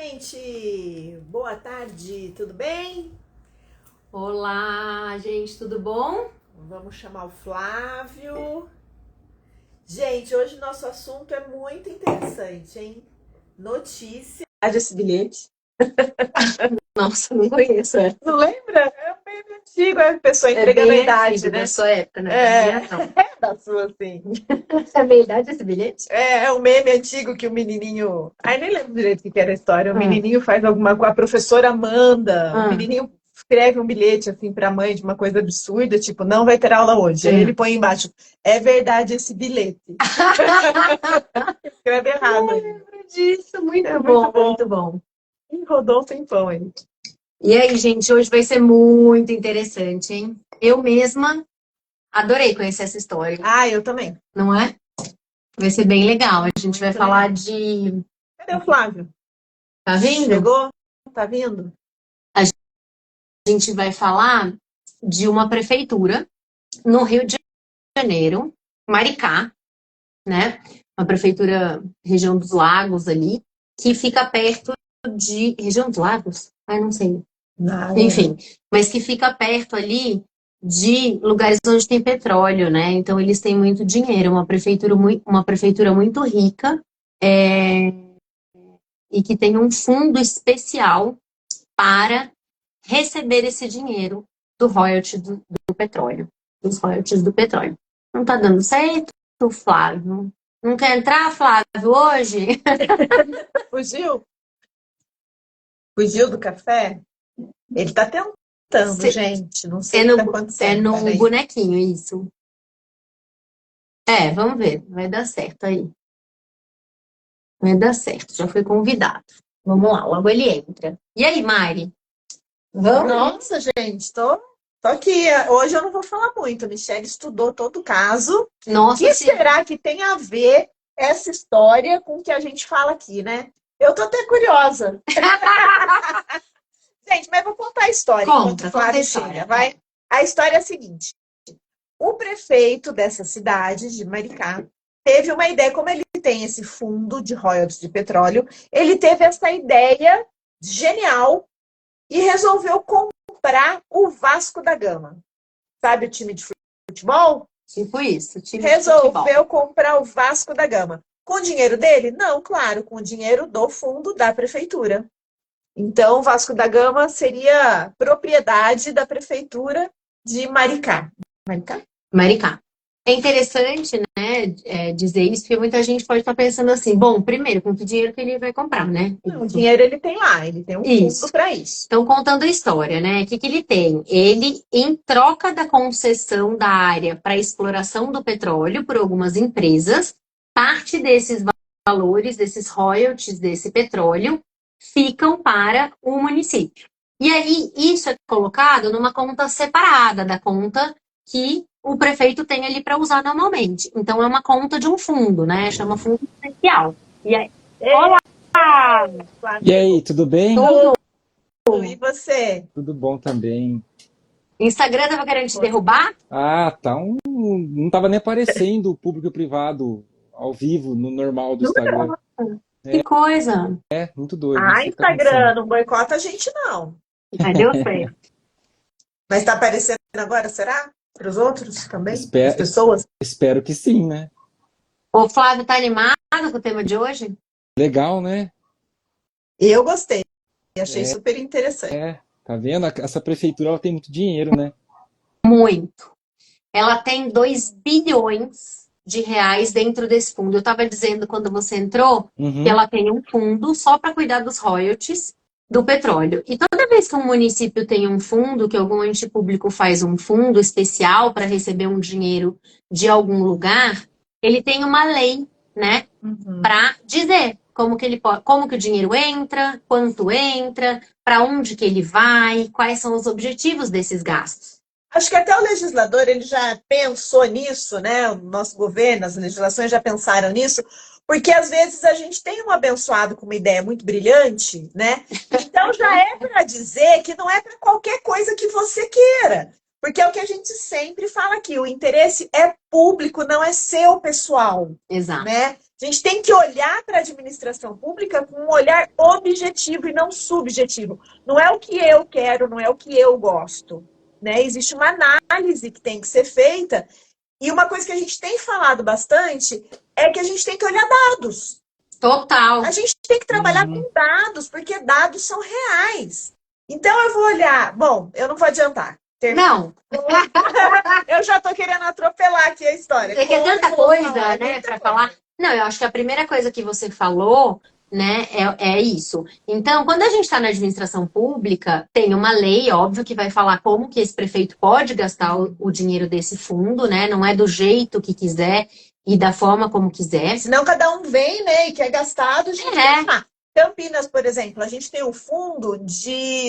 Gente, boa tarde, tudo bem? Olá, gente, tudo bom? Vamos chamar o Flávio. Gente, hoje nosso assunto é muito interessante, hein? Notícia. Esse bilhete. Nossa, não conheço, é. Não lembra? É bem antigo, a pessoa É entregando a bem idade, antigo, né? da sua época, né? É, Da minha, não. da sua, sim. É verdade esse bilhete? É um meme antigo que o menininho. Ai, nem lembro direito o que era a história. O Ah, menininho faz alguma coisa, a professora manda. O ah, menininho escreve um bilhete assim pra mãe de uma coisa absurda, tipo, não vai ter aula hoje. Aí ele ah. põe embaixo, é verdade esse bilhete. Escreve errado Eu ainda. lembro disso, É muito muito bom, bom. muito bom. E rodou um tempão aí. E aí, gente, hoje vai ser muito interessante, hein? Eu mesma adorei conhecer essa história, Ah, eu também. não é? Vai ser bem legal. A gente vai Muito falar legal. de. Cadê o Flávio? Tá vendo? Chegou? Tá vindo? A gente vai falar de uma prefeitura no Rio de Janeiro, Maricá, né? Uma prefeitura, região dos Lagos ali, que fica perto de. Região dos Lagos? Ai, não sei. Não. Enfim, mas que fica perto ali de lugares onde tem petróleo, né? Então eles têm muito dinheiro, uma prefeitura muito rica, e que tem um fundo especial para receber esse dinheiro do royalty do petróleo, dos royalties do petróleo. Não tá dando certo, Flávio? Não quer entrar, Flávio, hoje? Fugiu? Fugiu do café? Ele tá tentando, Se- gente. Não sei É o que tá é acontecendo. no Peraí. bonequinho, isso. É, vamos ver, vai dar certo aí. Vai dar certo, já foi convidado. Vamos lá, logo ele entra. E aí, Mari? Vamos? Nossa, gente, tô aqui. Hoje eu não vou falar muito. A Michelle estudou todo o caso. O Nossa, que será que tem a ver essa história com o que a gente fala aqui, né? Eu tô até curiosa. Gente, mas vou contar a história enquanto o conta a Flávio história. chega, vai? A história é a seguinte. O prefeito dessa cidade, de Maricá, teve uma ideia, como ele tem esse fundo de royalties de petróleo, ele teve essa ideia genial e resolveu comprar o Vasco da Gama. Sabe o time de futebol? Tipo isso, time de futebol. Resolveu comprar o Vasco da Gama. Com o dinheiro dele? Não, claro, com o dinheiro do fundo da prefeitura. Então, o Vasco da Gama seria propriedade da prefeitura de Maricá. Maricá? Maricá. É interessante, né, dizer isso, porque muita gente pode estar pensando assim, bom, primeiro, com que dinheiro que ele vai comprar, né? Não, o dinheiro ele tem lá, ele tem um fundo Isso. para isso. Então, contando a história, né? O que que ele tem? Ele, em troca da concessão da área para exploração do petróleo por algumas empresas, parte desses valores, desses royalties desse petróleo, ficam para o município. E aí, isso é colocado numa conta separada da conta que o prefeito tem ali para usar normalmente. Então, é uma conta de um fundo, né? Chama fundo especial. E aí, olá! E Flamengo, aí, tudo bem? Tudo! e você? Tudo bom também. Instagram tava querendo te derrubar? Ah, tá não tava nem aparecendo o público e o privado ao vivo no normal do Instagram. Que coisa! É, muito doido, não Ah, sei o que tá acontecendo. Instagram, não boicota a gente, não. Mas deu certo. Mas tá aparecendo agora, será? Para os outros também? As Espero, pessoas? espero que sim, né? O Flávio tá animado com o tema de hoje? Legal, né? Eu gostei, achei super interessante. Tá vendo? Essa prefeitura ela tem muito dinheiro, né? Muito. Ela tem 2 bilhões de reais dentro desse fundo. Eu estava dizendo quando você entrou que Uhum. ela tem um fundo só para cuidar dos royalties do petróleo. E toda vez que um município tem um fundo, que algum ente público faz um fundo especial para receber um dinheiro de algum lugar, ele tem uma lei, né, Uhum. para dizer como que ele pode, como que o dinheiro entra, quanto entra, para onde que ele vai, quais são os objetivos desses gastos. Acho que até o legislador ele já pensou nisso, né? O nosso governo, as legislações já pensaram nisso, porque às vezes a gente tem um abençoado com uma ideia muito brilhante, né? Então já é para dizer que não é para qualquer coisa que você queira, porque é o que a gente sempre fala aqui, o interesse é público, não é seu pessoal, Exato. né? A gente tem que olhar para a administração pública com um olhar objetivo e não subjetivo. Não é o que eu quero, não é o que eu gosto, né? Existe uma análise que tem que ser feita. E uma coisa que a gente tem falado bastante é que a gente tem que olhar dados. Total. A gente tem que trabalhar com dados, porque dados são reais. Então eu vou olhar... Bom, eu não vou adiantar. Não. Eu já tô querendo atropelar aqui a história. É que é tanta coisa, né, para falar. Não, eu acho que a primeira coisa que você falou, né, é isso. Então, quando a gente está na administração pública, tem uma lei, óbvio, que vai falar como que esse prefeito pode gastar o dinheiro desse fundo, né? Não é do jeito que quiser e da forma como quiser. Senão cada um vem, né, e quer gastar do jeito que quer. Campinas, por exemplo, a gente tem o fundo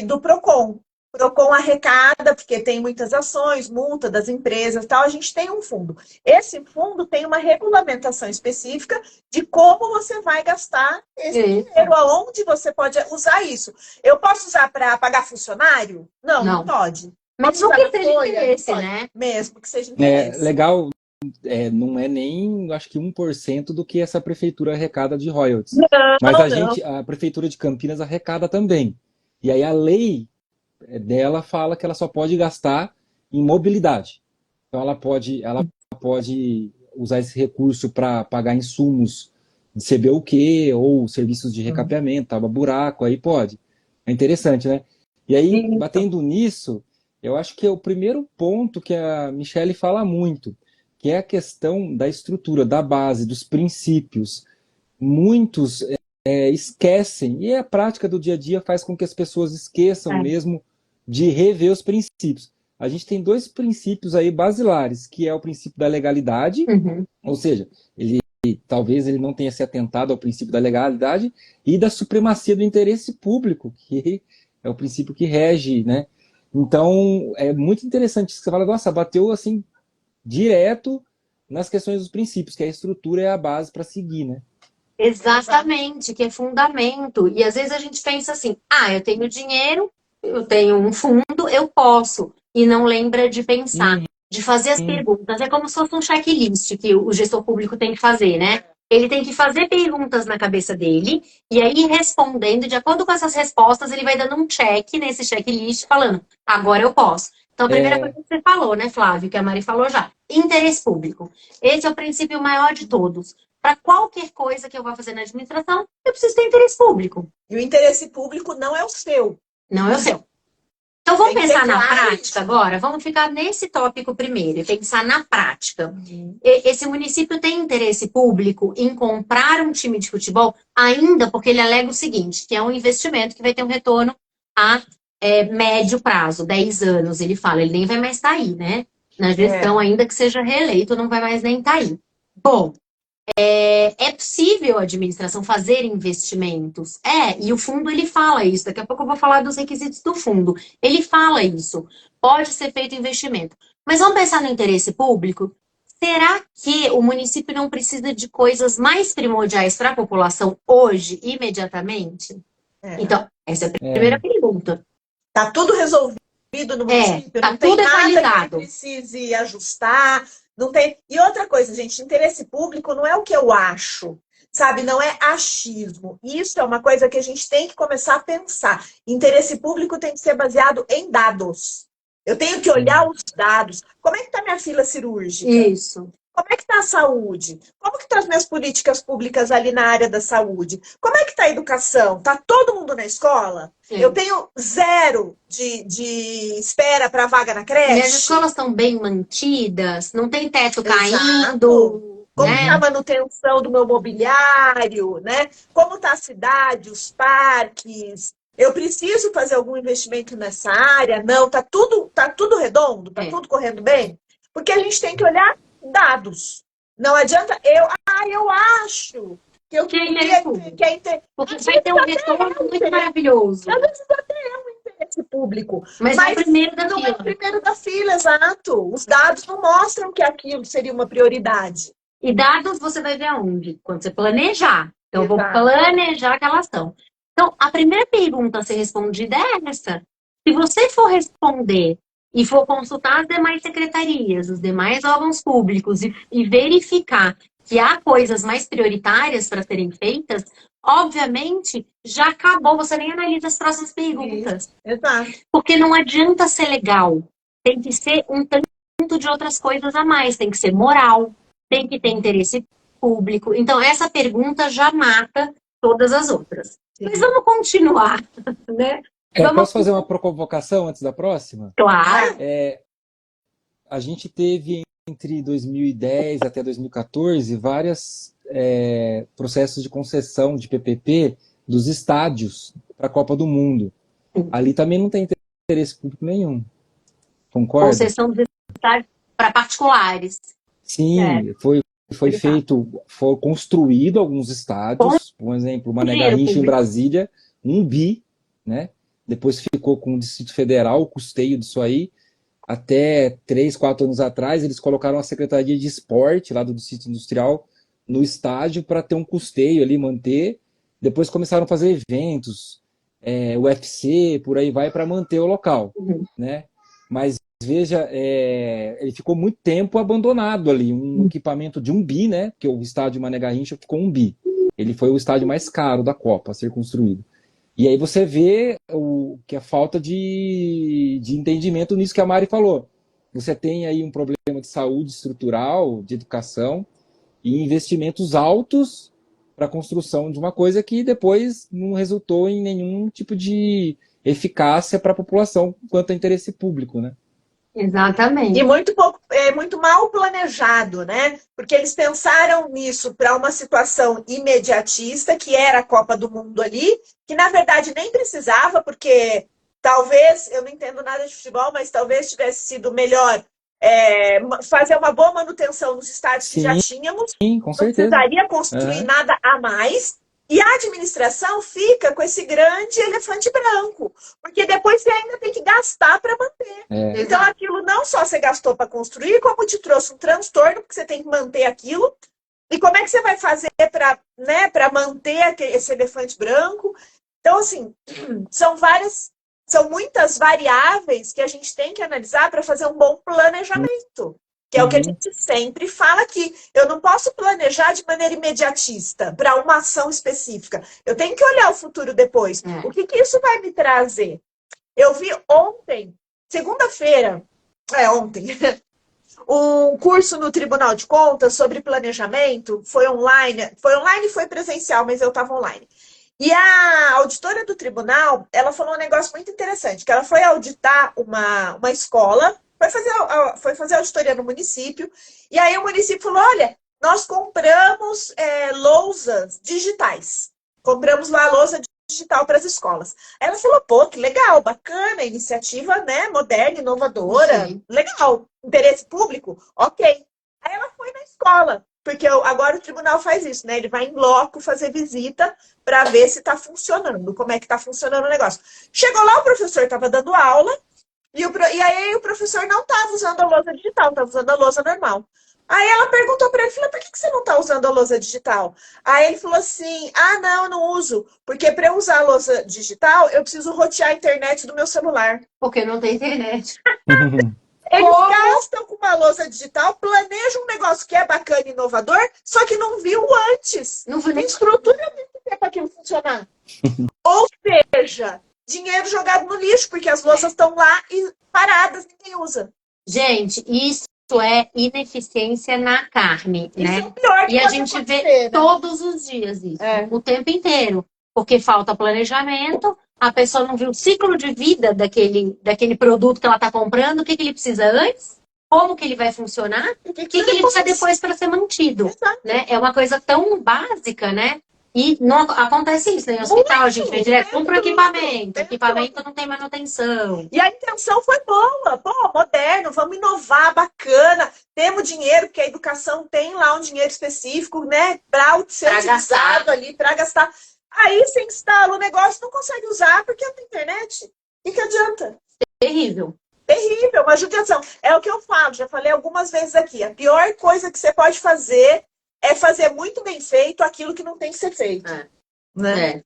do Procon. O Procon arrecada, porque tem muitas ações, multa das empresas e tal, a gente tem um fundo. Esse fundo tem uma regulamentação específica de como você vai gastar esse dinheiro, aonde você pode usar isso. Eu posso usar para pagar funcionário? Não pode. Mesmo que seja interesse, né? Mesmo que seja interesse. Legal, não é nem, acho que 1% do que essa prefeitura arrecada de royalties. Mas a prefeitura de Campinas arrecada também. E aí a lei dela fala que ela só pode gastar em mobilidade. Então ela pode usar esse recurso para pagar insumos de CBUQ ou serviços de recapeamento, tapa-buraco, aí pode. É interessante, né? E aí, batendo nisso, eu acho que é o primeiro ponto que a Michelle fala muito, que é a questão da estrutura, da base, dos princípios. Muitos esquecem, e a prática do dia a dia faz com que as pessoas esqueçam mesmo de rever os princípios. A gente tem 2 princípios aí basilares, que é o princípio da legalidade, ou seja, talvez ele não tenha se atentado ao princípio da legalidade, e da supremacia do interesse público, que é o princípio que rege, né? Então, é muito interessante isso que você fala, nossa, bateu assim, direto nas questões dos princípios, que a estrutura é a base para seguir, né? Exatamente, que é fundamento. E às vezes a gente pensa assim, eu tenho dinheiro, eu tenho um fundo, eu posso. E não lembra de pensar, de fazer as perguntas. É como se fosse um checklist que o gestor público tem que fazer, né? Ele tem que fazer perguntas na cabeça dele e aí respondendo, de acordo com essas respostas, ele vai dando um check nesse checklist falando, agora eu posso. Então a primeira coisa que você falou, né, Flávio, que a Mari falou já, interesse público. Esse é o princípio maior de todos. Para qualquer coisa que eu vá fazer na administração, eu preciso ter interesse público. E o interesse público não é o seu. Não é o seu. Então vamos pensar na prática agora? Vamos ficar nesse tópico primeiro e pensar na prática. Esse município tem interesse público em comprar um time de futebol, ainda porque ele alega o seguinte, que é um investimento que vai ter um retorno a médio prazo, 10 anos, ele fala. Ele nem vai mais estar aí, né? Na gestão, ainda que seja reeleito, não vai mais nem estar aí. Bom, é possível a administração fazer investimentos? E o fundo ele fala isso. Daqui a pouco eu vou falar dos requisitos do fundo. Ele fala isso. Pode ser feito investimento. Mas vamos pensar no interesse público? Será que o município não precisa de coisas mais primordiais para a população hoje, imediatamente? Então, essa é a primeira pergunta. Está tudo resolvido no município? Tá não tem tudo nada equalizado. que precise ajustar? Não tem... E outra coisa, gente, interesse público não é o que eu acho, sabe? Não é achismo. Isso é uma coisa que a gente tem que começar a pensar. Interesse público tem que ser baseado em dados. Eu tenho que olhar os dados. Como é que está minha fila cirúrgica? Isso. Como é que está a saúde? Como que estão as minhas políticas públicas ali na área da saúde? Como é que está a educação? Está todo mundo na escola? Sim. Eu tenho 0 de espera para vaga na creche? Minhas escolas estão bem mantidas? Não tem teto caindo? Como está a manutenção do meu mobiliário? Né? Como está a cidade, os parques? Eu preciso fazer algum investimento nessa área? Não, tá tudo redondo? Tá tudo correndo bem? Porque a gente tem que olhar dados. Não adianta eu acho que eu queria porque vai ter um retorno muito maravilhoso. Às vezes até é um interesse público. Mas é o primeiro da não fila. É o primeiro da fila, exato. Os dados não mostram que aquilo seria uma prioridade. E dados você vai ver aonde? Quando você planejar. Então, eu vou planejar aquela ação. Então, a primeira pergunta a ser respondida é essa. Se você for responder e for consultar as demais secretarias, os demais órgãos públicos e verificar que há coisas mais prioritárias para serem feitas, obviamente já acabou, você nem analisa as próximas perguntas. Exato. Porque não adianta ser legal, tem que ser um tanto de outras coisas a mais, tem que ser moral, tem que ter interesse público. Então, essa pergunta já mata todas as outras. Mas vamos continuar, né? Posso fazer uma provocação antes da próxima? Claro. A gente teve entre 2010 até 2014 vários processos de concessão de PPP dos estádios para a Copa do Mundo. Ali também não tem interesse público nenhum. Concorda? Concessão dos estádios para particulares. Sim, foi construído alguns estádios, por exemplo, o Mané Garrincha em Brasília, 1 bi, né? Depois ficou com o Distrito Federal, o custeio disso aí. Até 3, 4 anos atrás, eles colocaram a Secretaria de Esporte, lá do Distrito Industrial, no estádio para ter um custeio ali, manter. Depois começaram a fazer eventos, UFC, por aí vai, para manter o local, né? Mas veja, ele ficou muito tempo abandonado ali, um equipamento de 1 bi, né? Porque o estádio Mané Garrincha ficou 1 bi. Ele foi o estádio mais caro da Copa a ser construído. E aí você vê que a falta de entendimento nisso que a Mari falou. Você tem aí um problema de saúde estrutural, de educação, e investimentos altos para a construção de uma coisa que depois não resultou em nenhum tipo de eficácia para a população quanto a interesse público, né? Exatamente. E muito mal planejado, né? Porque eles pensaram nisso para uma situação imediatista, que era a Copa do Mundo ali, que na verdade nem precisava, porque talvez, eu não entendo nada de futebol, mas talvez tivesse sido melhor fazer uma boa manutenção nos estádios que já tínhamos. Sim, com certeza. Não precisaria construir nada a mais. E a administração fica com esse grande elefante branco, porque depois você ainda tem que gastar para manter. Então aquilo não só você gastou para construir, como te trouxe um transtorno, porque você tem que manter aquilo. E como é que você vai fazer para manter esse elefante branco? Então, assim, são muitas variáveis que a gente tem que analisar para fazer um bom planejamento. Que é o que a gente sempre fala aqui. Eu não posso planejar de maneira imediatista para uma ação específica. Eu tenho que olhar o futuro depois. O que isso vai me trazer? Eu vi ontem, segunda-feira, ontem, um curso no Tribunal de Contas sobre planejamento. Foi online e foi presencial, mas eu estava online. E a auditora do tribunal, ela falou um negócio muito interessante, que ela foi auditar uma escola, foi fazer auditoria no município, e aí o município falou, olha, nós compramos lousas digitais. Compramos lá a lousa digital para as escolas. Aí ela falou, pô, que legal, bacana, iniciativa, né, moderna, inovadora, legal, interesse público, ok. Aí ela foi na escola, porque agora o tribunal faz isso, né, ele vai em loco fazer visita para ver se está funcionando, como é que está funcionando o negócio. Chegou lá, o professor estava dando aula, e aí o professor não estava usando a lousa digital, estava usando a lousa normal. Aí ela perguntou para ele, falou, por que você não está usando a lousa digital? Aí ele falou assim, não, eu não uso, porque para eu usar a lousa digital, eu preciso rotear a internet do meu celular. Porque não tem internet. Eles gastam com uma lousa digital, planejam um negócio que é bacana e inovador, só que não viu antes. Não viu nem estrutura para aquilo funcionar. Ou seja, dinheiro jogado no lixo, porque as louças estão lá e paradas, ninguém usa. Gente, isso é ineficiência na carne, né? Isso é o pior que e a gente vê todos os dias isso, o tempo inteiro. Porque falta planejamento, a pessoa não viu o ciclo de vida daquele produto que ela está comprando, o que ele precisa antes, como que ele vai funcionar, o que ele precisa depois para ser mantido. Né? É uma coisa tão básica, né? E não acontece isso, né? Em hospital, a gente vê direto, compra equipamento. Equipamento não tem manutenção. E a intenção foi boa. Pô, moderno, vamos inovar, bacana. Temos dinheiro, porque a educação tem lá um dinheiro específico, né? Para ser utilizado ali, para gastar. Aí você instala o negócio, não consegue usar porque não tem internet. O que adianta? Terrível. Terrível, uma judiação. É o que eu falo, já falei algumas vezes aqui. A pior coisa que você pode fazer é fazer muito bem feito aquilo que não tem que ser feito. Né?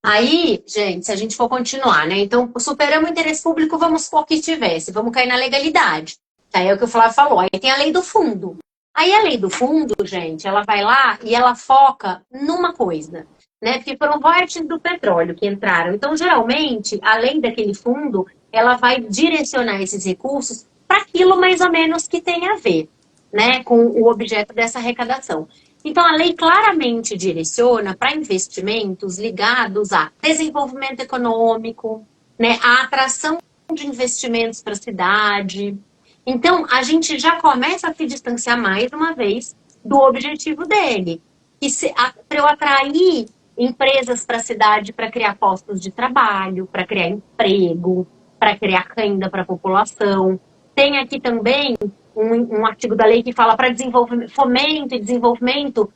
Aí, gente, se a gente for continuar, né? Então, superamos o interesse público, vamos supor que tivesse. Vamos cair na legalidade. Aí é o que o Flávio falou. Aí tem a lei do fundo. Aí a lei do fundo, gente, ela vai lá e ela foca numa coisa, né? Porque foram royalties do petróleo que entraram. Então, geralmente, a lei daquele fundo, ela vai direcionar esses recursos para aquilo mais ou menos que tem a ver, né, com o objeto dessa arrecadação. Então, a lei claramente direciona para investimentos ligados a desenvolvimento econômico, né, a atração de investimentos para a cidade. Então, a gente já começa a se distanciar mais uma vez do objetivo dele. Para eu atrair empresas para a cidade, para criar postos de trabalho, para criar emprego, para criar renda para a população. Tem aqui também um artigo da lei que fala para fomento e desenvolvimento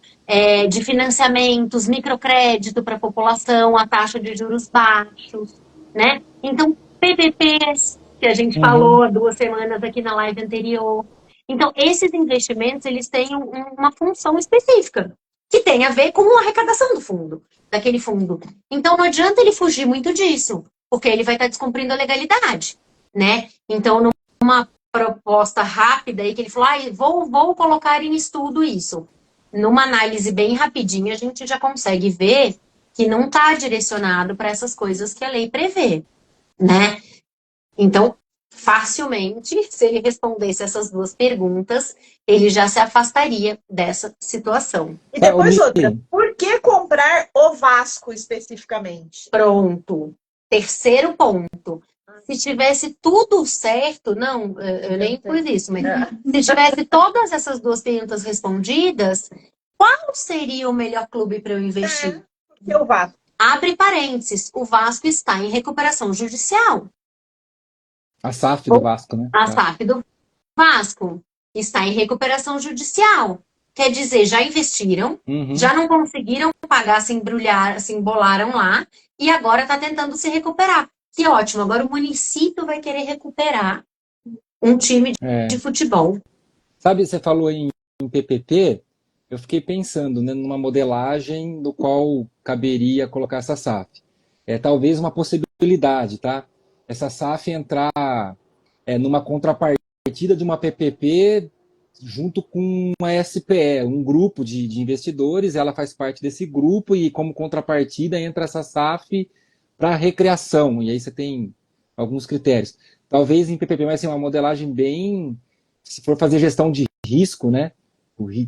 de financiamentos, microcrédito para a população, a taxa de juros baixos, né? Então, PPPs, que a gente falou há 2 semanas aqui na live anterior. Então, esses investimentos, eles têm uma função específica, que tem a ver com a arrecadação do fundo, daquele fundo. Então, não adianta ele fugir muito disso, porque ele vai estar descumprindo a legalidade, né? Então, numa proposta rápida aí, que ele falou, vou colocar em estudo isso. Numa análise bem rapidinha, a gente já consegue ver que não está direcionado para essas coisas que a lei prevê, né? Então, facilmente, se ele respondesse essas 2 perguntas, ele já se afastaria dessa situação. E depois outra, por que comprar o Vasco especificamente? Pronto. Terceiro ponto. Se tivesse tudo certo, não, eu nem pus isso, mas se tivesse todas essas 2 perguntas respondidas, qual seria o melhor clube para eu investir? Porque o Vasco. Abre parênteses, o Vasco está em recuperação judicial. A SAF do Vasco, né? A SAF do Vasco está em recuperação judicial. Quer dizer, já investiram, já não conseguiram pagar, se embolaram lá, e agora está tentando se recuperar. Que ótimo, agora o município vai querer recuperar um time de futebol. Sabe, você falou em PPP, eu fiquei pensando, né, numa modelagem no qual caberia colocar essa SAF. Talvez uma possibilidade, tá? Essa SAF entrar numa contrapartida de uma PPP junto com uma SPE, um grupo de investidores, ela faz parte desse grupo e como contrapartida entra essa SAF para recreação, e aí você tem alguns critérios. Talvez em PPP, mas assim, uma modelagem bem, se for fazer gestão de risco, né?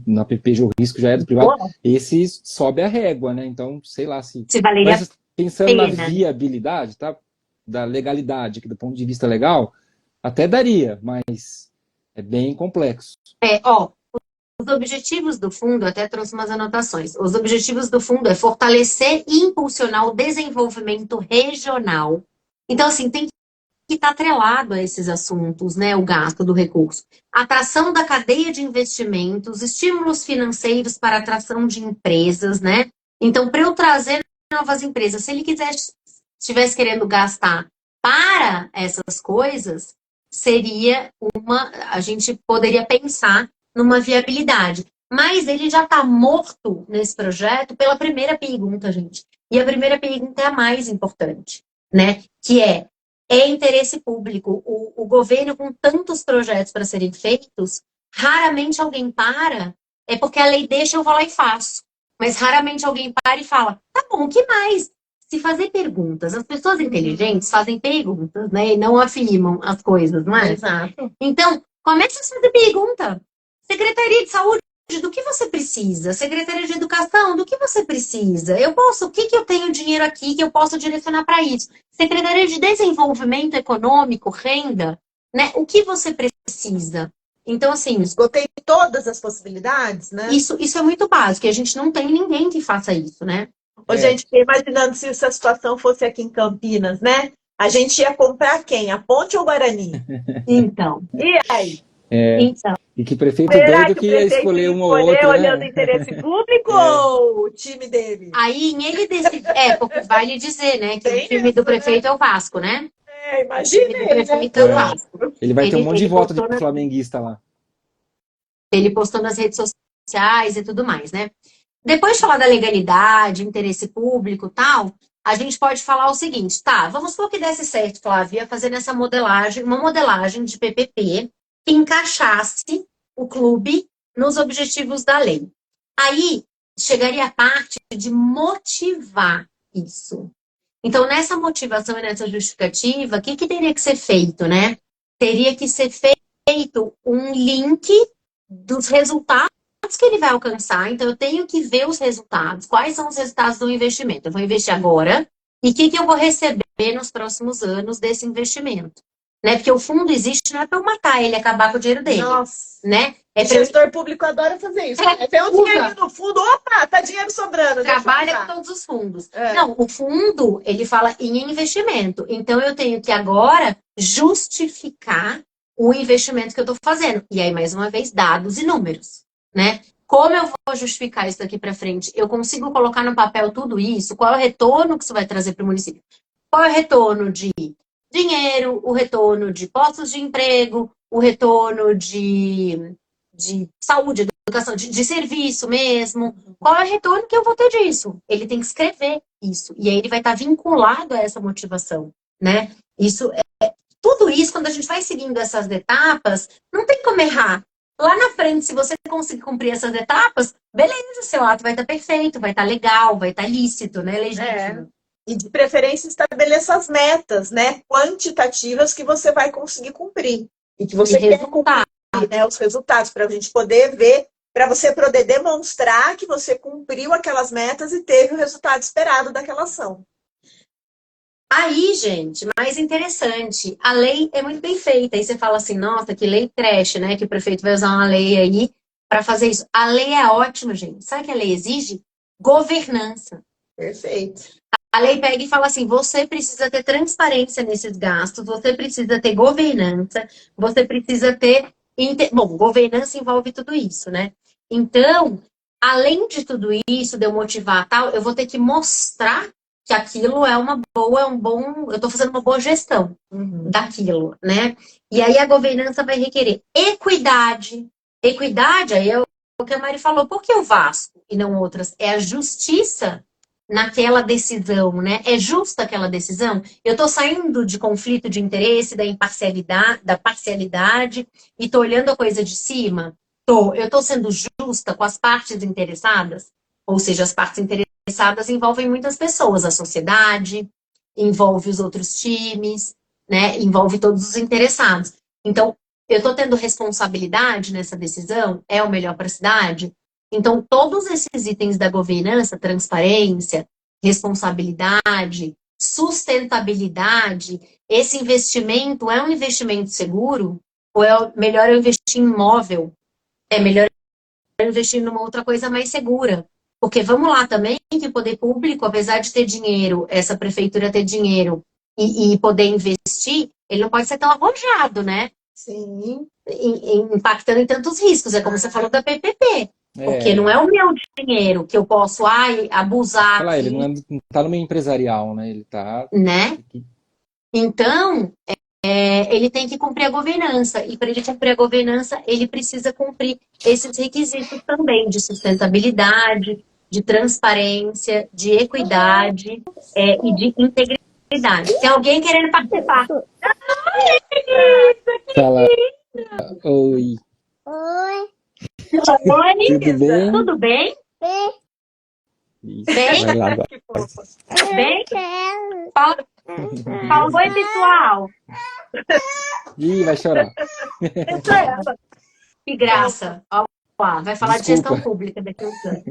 Na PPP o risco já é do privado, esse sobe a régua, né? Então, sei lá se valeria mas pensando na viabilidade, tá? Da legalidade, que do ponto de vista legal, até daria, mas é bem complexo. Os objetivos do fundo, eu até trouxe umas anotações. Os objetivos do fundo é fortalecer e impulsionar o desenvolvimento regional. Então, assim, tem que estar atrelado a esses assuntos, né? O gasto do recurso. Atração da cadeia de investimentos, estímulos financeiros para atração de empresas, né? Então, para eu trazer novas empresas, se ele estivesse querendo gastar para essas coisas, a gente poderia pensar numa viabilidade. Mas ele já está morto nesse projeto pela primeira pergunta, gente. E a primeira pergunta é a mais importante, né? Que é interesse público. O governo, com tantos projetos para serem feitos, raramente alguém para, é porque a lei deixa, eu vou lá e faço. Mas raramente alguém para e fala, tá bom, o que mais? Se fazer perguntas. As pessoas inteligentes fazem perguntas, né? E não afirmam as coisas, não é? Exato. Então, começa a fazer pergunta. Secretaria de Saúde, do que você precisa? Secretaria de Educação, do que você precisa? O que eu tenho dinheiro aqui que eu posso direcionar para isso? Secretaria de Desenvolvimento Econômico, Renda, né? O que você precisa? Então, assim... Esgotei todas as possibilidades, né? Isso é muito básico, e a gente não tem ninguém que faça isso, né? Gente, imaginando se essa situação fosse aqui em Campinas, né? A gente ia comprar quem? A Ponte ou o Guarani? Então. E aí? Então. E que prefeito doido que ia escolher um ou outro, olhando né? o interesse público ou o time dele? Aí ele decide. Porque vale dizer, né? Que o time do prefeito é o Vasco, né? Imagina. O time do prefeito é o Vasco. Ele vai ter um monte de voto de flamenguista lá. Ele postou nas redes sociais e tudo mais, né? Depois de falar da legalidade, interesse público e tal, a gente pode falar o seguinte, tá, vamos supor que desse certo, Flávia, fazendo essa modelagem, uma modelagem de PPP que encaixasse o clube nos objetivos da lei. Aí chegaria a parte de motivar isso. Então, nessa motivação e nessa justificativa, o que teria que ser feito, né? Teria que ser feito um link dos resultados que ele vai alcançar. Então, eu tenho que ver os resultados. Quais são os resultados do investimento? Eu vou investir agora e o que eu vou receber nos próximos anos desse investimento? Né? Porque o fundo existe não é para eu matar ele, acabar com o dinheiro dele. Nossa. Né? O gestor público adora fazer isso. Tem um dinheiro no fundo, opa, tá dinheiro sobrando. Trabalha com todos os fundos. Não, o fundo, ele fala em investimento. Então, eu tenho que agora justificar o investimento que eu estou fazendo. E aí, mais uma vez, dados e números, né? Como eu vou justificar isso daqui para frente? Eu consigo colocar no papel tudo isso? Qual é o retorno que isso vai trazer para o município? Qual é o retorno de dinheiro, o retorno de postos de emprego, o retorno de saúde, educação, de serviço mesmo. Qual é o retorno que eu vou ter disso? Ele tem que escrever isso. E aí ele vai estar vinculado a essa motivação, né? Tudo isso, quando a gente vai seguindo essas etapas, não tem como errar. Lá na frente, se você conseguir cumprir essas etapas, beleza, seu ato vai estar perfeito, vai estar legal, vai estar lícito, né? Legítimo. E de preferência estabeleça as metas, né? Quantitativas que você vai conseguir cumprir. E que você quer cumprir, né? Os resultados, para a gente poder ver, para você poder demonstrar que você cumpriu aquelas metas e teve o resultado esperado daquela ação. Aí, gente, mais interessante, a lei é muito bem feita. Aí você fala assim, nossa, que lei trash, né? Que o prefeito vai usar uma lei aí para fazer isso. A lei é ótima, gente. Sabe o que a lei exige? Governança. Perfeito. A lei pega e fala assim, você precisa ter transparência nesses gastos, você precisa ter governança, você precisa ter... Bom, governança envolve tudo isso, né? Então, além de tudo isso, de eu motivar tal, eu vou ter que mostrar que aquilo é uma boa, eu estou fazendo uma boa gestão daquilo, né? E aí a governança vai requerer equidade. Equidade, aí é o que a Mari falou, por que o Vasco e não outras? É a justiça naquela decisão, né? É justa aquela decisão? Eu estou saindo de conflito de interesse, da parcialidade, e estou olhando a coisa de cima? Eu estou sendo justa com as partes interessadas? Ou seja, as partes interessadas envolvem muitas pessoas, a sociedade, envolve os outros times, né? Envolve todos os interessados. Então, eu estou tendo responsabilidade nessa decisão? É o melhor para a cidade? Então, todos esses itens da governança, transparência, responsabilidade, sustentabilidade, esse investimento é um investimento seguro? Ou é melhor eu investir em imóvel? É melhor eu investir numa outra coisa mais segura? Porque vamos lá também, que o poder público, apesar de ter dinheiro, essa prefeitura ter dinheiro e poder investir, ele não pode ser tão arrojado, né? Sim. Impactando em tantos riscos. É como você falou da PPP. Porque não é o meu dinheiro que eu posso abusar aqui. Ele não está no meio empresarial, né? Ele está... Né? Então, ele tem que cumprir a governança. E para ele cumprir a governança, ele precisa cumprir esses requisitos também de sustentabilidade, de transparência, de equidade e de integridade. Tem alguém querendo participar? Fala. Oi. Oi. Tudo bem? Tudo bem? Isso, bem? vai lá, vai. Bem? Fala oi, pessoal. Ih, vai chorar. Que graça. Ó, vai falar de gestão pública daqui a uns anos.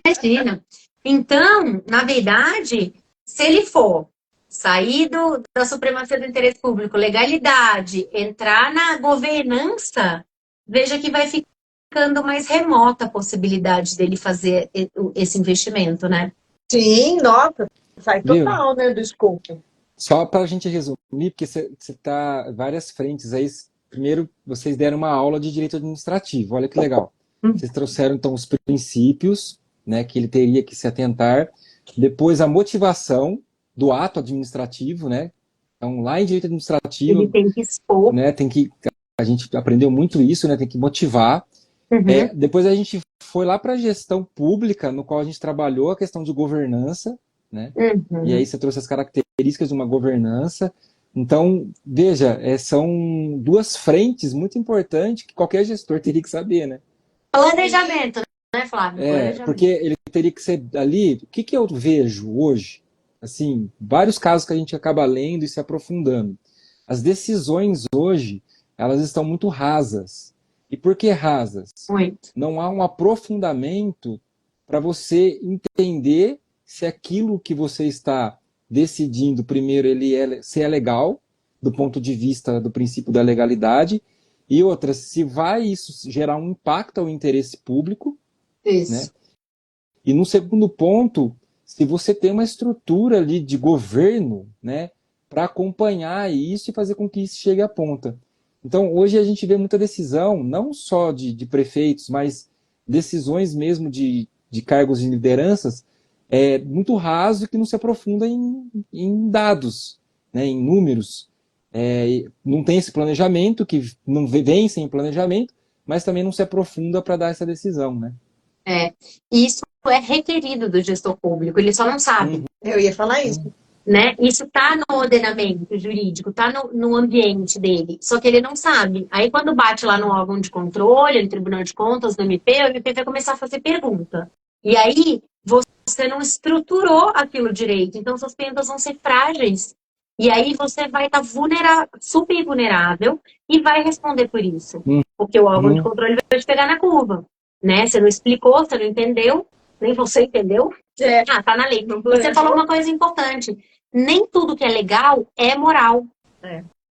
Imagina. Então, na verdade, se ele for sair da supremacia do interesse público, legalidade, entrar na governança, veja que vai ficando mais remota a possibilidade dele fazer esse investimento, né? Sim, nossa, sai total, né, do escopo. Só para a gente resumir, porque você está várias frentes aí. Primeiro, vocês deram uma aula de direito administrativo, olha que legal. Vocês trouxeram, então, os princípios, né, que ele teria que se atentar. Depois, a motivação do ato administrativo, né? Então, lá em direito administrativo... Ele tem que expor. Né, a gente aprendeu muito isso, né? Tem que motivar. Depois a gente foi lá para a gestão pública, no qual a gente trabalhou a questão de governança, né? E aí você trouxe as características de uma governança. Então, veja, são duas frentes muito importantes que qualquer gestor teria que saber, né? Planejamento, né, Flávio? Porque ele teria que ser ali. O que eu vejo hoje? Assim, vários casos que a gente acaba lendo e se aprofundando. As decisões hoje, elas estão muito rasas. E por que rasas? Muito. Não há um aprofundamento para você entender se aquilo que você está decidindo, primeiro, se é legal, do ponto de vista do princípio da legalidade, e outra, se vai isso gerar um impacto ao interesse público. Isso. Né? E no segundo ponto, se você tem uma estrutura ali de governo, né, para acompanhar isso e fazer com que isso chegue à ponta. Então, hoje a gente vê muita decisão, não só de prefeitos, mas decisões mesmo de cargos de lideranças, muito raso e que não se aprofunda em dados, né, em números. Não tem esse planejamento, que não vem sem planejamento, mas também não se aprofunda para dar essa decisão, né? Isso é requerido do gestor público, ele só não sabe. Eu ia falar isso. Né? Isso está no ordenamento jurídico, está no ambiente dele, só que ele não sabe. Aí quando bate lá no órgão de controle, no Tribunal de Contas, no MP, o MP vai começar a fazer pergunta. E aí você não estruturou aquilo direito, então suas perguntas vão ser frágeis. E aí você vai estar super vulnerável e vai responder por isso. Porque o órgão de controle vai te pegar na curva. Né? Você não explicou, você não entendeu, nem você entendeu. Tá na lei. Você falou uma coisa importante. Nem tudo que é legal é moral.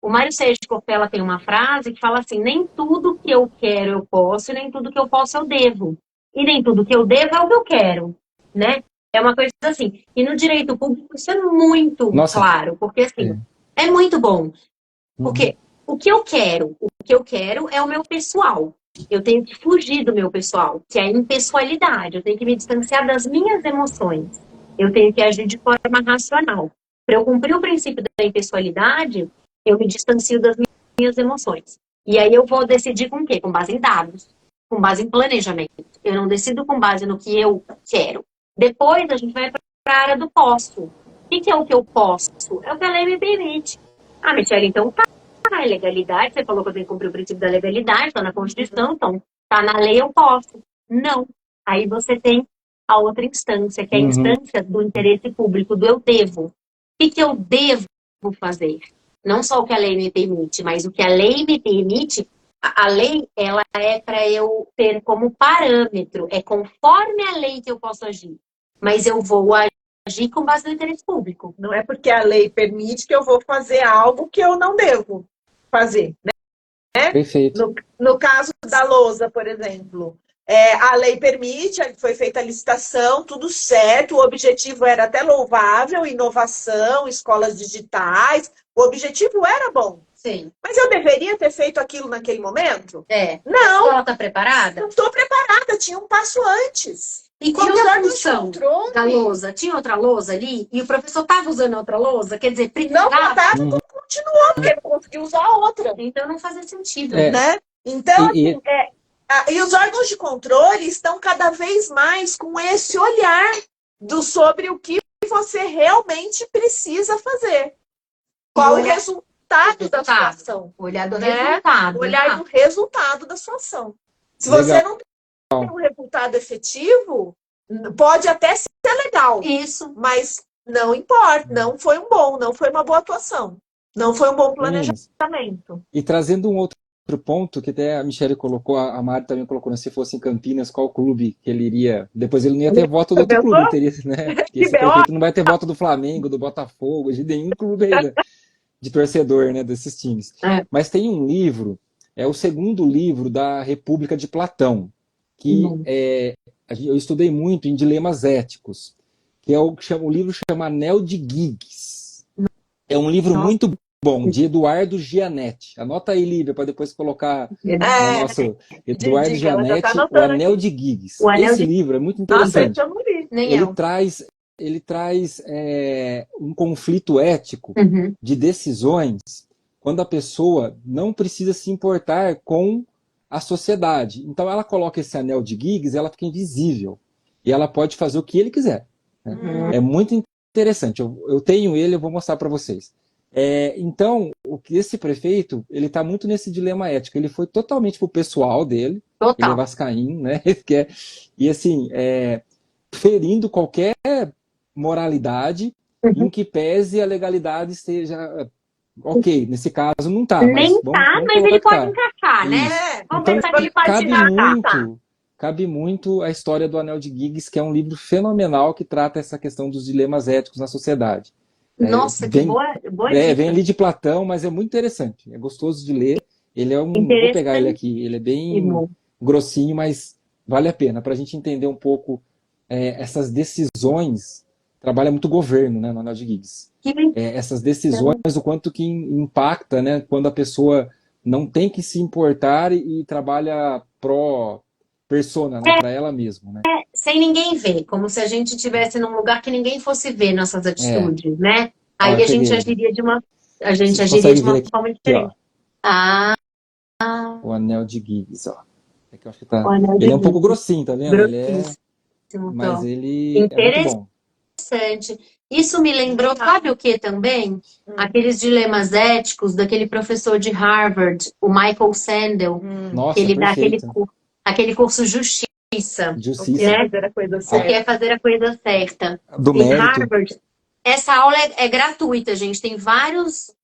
O Mário Sérgio Cortella tem uma frase que fala assim: nem tudo que eu quero eu posso, e nem tudo que eu posso eu devo. E nem tudo que eu devo é o que eu quero. Né? É uma coisa assim. E no direito público isso é muito claro. Porque assim, é muito bom. Porque o que eu quero é o meu pessoal. Eu tenho que fugir do meu pessoal, que é a impessoalidade. Eu tenho que me distanciar das minhas emoções. Eu tenho que agir de forma racional. Para eu cumprir o princípio da impessoalidade, eu me distancio das minhas emoções. E aí eu vou decidir com o quê? Com base em dados, com base em planejamento. Eu não decido com base no que eu quero. Depois a gente vai para a área do posso. O que é o que eu posso? É o que a lei me permite. Ah, Michele, então tá. A legalidade, você falou que eu tenho que cumprir o princípio da legalidade, está na Constituição, então está na lei, eu posso. Não. Aí você tem a outra instância, que é a instância do interesse público, do eu devo. O que eu devo fazer? Não só o que a lei me permite, mas o que a lei me permite. A lei, ela é para eu ter como parâmetro, é conforme a lei que eu posso agir. Mas eu vou agir com base no interesse público. Não é porque a lei permite que eu vou fazer algo que eu não devo fazer, né? Perfeito. No caso da lousa, por exemplo, a lei permite, foi feita a licitação, tudo certo, o objetivo era até louvável, inovação, escolas digitais, o objetivo era bom. Sim. Mas eu deveria ter feito aquilo naquele momento? Não. Ela está preparada? Não estou preparada, tinha um passo antes. E qual é a função da lousa? Tinha outra lousa ali? E o professor estava usando outra lousa? Quer dizer, não estava, então continuou, porque não conseguiu usar a outra. Então não fazia sentido, né? Então, assim, e os órgãos de controle estão cada vez mais com esse olhar sobre o que você realmente precisa fazer. Qual o resultado da sua ação? Olhar do resultado. Olhar do resultado da sua ação. Se você não tem um resultado efetivo, pode até ser legal. Isso. Mas não importa, não foi uma boa atuação. Não foi um bom planejamento. E trazendo um outro ponto, que até a Michele colocou, a Mari também colocou, né, se fosse em Campinas, qual clube que ele iria... Depois ele não ia ter voto do outro clube, teria, né? Esse prefeito não vai ter voto do Flamengo, do Botafogo, de nenhum clube ainda, de torcedor, né, desses times. Mas tem um livro, é o segundo livro da República de Platão, que eu estudei muito em dilemas éticos, que é o livro chama Anel de Giggs. É um livro muito bom, de Eduardo Gianetti. Anota aí, Lívia, para depois colocar no nosso... Eduardo Gianetti, O Anel de Giggs. Esse livro é muito interessante. Nossa, eu não li. Ele traz um conflito ético de decisões quando a pessoa não precisa se importar com a sociedade. Então ela coloca esse anel de Giggs, ela fica invisível. E ela pode fazer o que ele quiser. Né? É muito interessante. Eu tenho ele, eu vou mostrar para vocês. Então, esse prefeito, ele está muito nesse dilema ético. Ele foi totalmente pro pessoal dele, Total. ele é vascaíno, né? E assim, ferindo qualquer moralidade em que pese a legalidade seja ok. Nesse caso não tá, mas Nem vamos tá, mas colocar ele que pode tá. encaixar, né? Vamos Então, pensar que ele pode cabe encaixar. cabe muito a história do Anel de Giggs, que é um livro fenomenal que trata essa questão dos dilemas éticos na sociedade. Nossa, que boa dica. Vem ali de Platão, mas é muito interessante. É gostoso de ler. Ele é vou pegar ele aqui. Ele é bem grossinho, mas vale a pena para a gente entender um pouco essas decisões. Trabalha muito governo, né, no Anel de Giggs. Essas decisões, o quanto que impacta, né, quando a pessoa não tem que se importar e trabalha pró persona, né, para ela mesma, né? Sem ninguém ver, como se a gente estivesse num lugar que ninguém fosse ver nossas atitudes, né? Ó, Aí eu a gente peguei. agiria de uma Vocês conseguem ver aqui, forma ó, diferente. Ah, o Anel de Giggs, ó. É que eu acho que o Anel de ele é um pouco Giggs. grossinho, tá vendo? Grossíssimo, Mas então. ele é muito bom. Interessante. Isso me lembrou, sabe o que também? Aqueles dilemas éticos daquele professor de Harvard, o Michael Sandel, que Nossa, ele dá perfeito. aquele curso Justiça, Justiça. né? Fazer a coisa O que certa. é fazer a coisa certa. Do Em mérito. Harvard, essa aula é gratuita, gente. Tem vários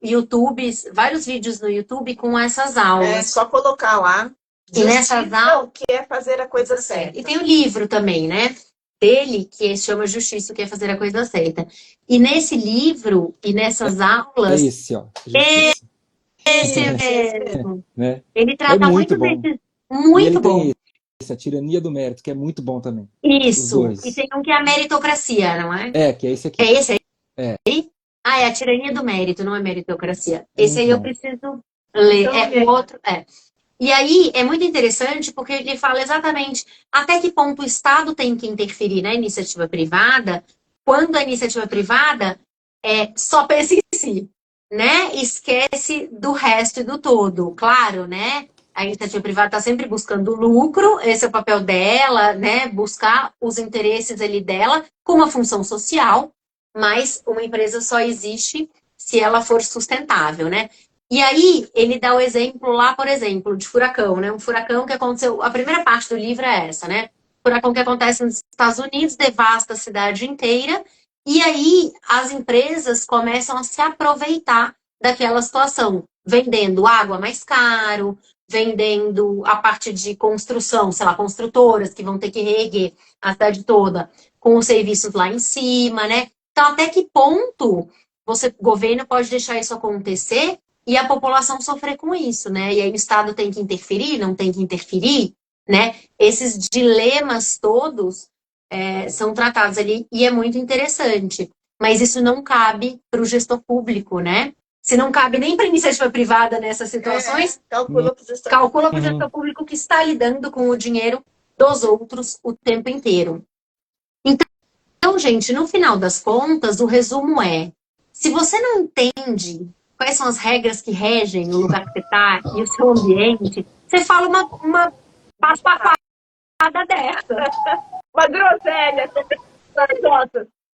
vídeos no YouTube com essas É aulas. só colocar lá. E nessas aulas, O que é fazer a coisa certa. e tem o livro também, né? Dele, que se chama Justiça, o que é fazer a coisa certa. E nesse livro, e nessas É aulas, esse, ó. Justiça. esse mesmo. Né? Ele É trata muito muito bom. desses. E Muito ele bom. tem esse, a tirania do mérito, que é muito bom também. Os Isso. dois. E tem um que é a meritocracia, não é? Que é esse aqui. É esse aí? É. Ah, é a tirania do mérito, não é meritocracia. É Esse aí muito eu bom. preciso ler. Então, O outro. E aí é muito interessante porque ele fala exatamente até que ponto o Estado tem que interferir na iniciativa privada, quando a iniciativa privada só pensa em si, né? Esquece do resto e do todo. Claro, né? A iniciativa privada está sempre buscando lucro, esse é o papel dela, né? Buscar os interesses ali dela com uma função social, mas uma empresa só existe se ela for sustentável, né? E aí, ele dá o exemplo lá, por exemplo, de furacão, né? Um furacão que aconteceu. A primeira parte do livro é essa, né? Furacão que acontece nos Estados Unidos, devasta a cidade inteira, e aí as empresas começam a se aproveitar daquela situação, vendendo água mais caro, vendendo a parte de construção, sei lá, construtoras que vão ter que reerguer a cidade toda, com os serviços lá em cima, né? Então, até que ponto o governo pode deixar isso acontecer e a população sofrer com isso, né? E aí o Estado tem que interferir, não tem que interferir, né? Esses dilemas todos são tratados ali e é muito interessante. Mas isso não cabe para o gestor público, né? Se não cabe nem para a iniciativa privada nessas situações, calcula para o gestor público que está lidando com o dinheiro dos outros o tempo inteiro. Então, gente, no final das contas, o resumo é: se você não entende quais são as regras que regem o lugar que você está e o seu ambiente, você fala uma paspalhada dessa. Uma groselha.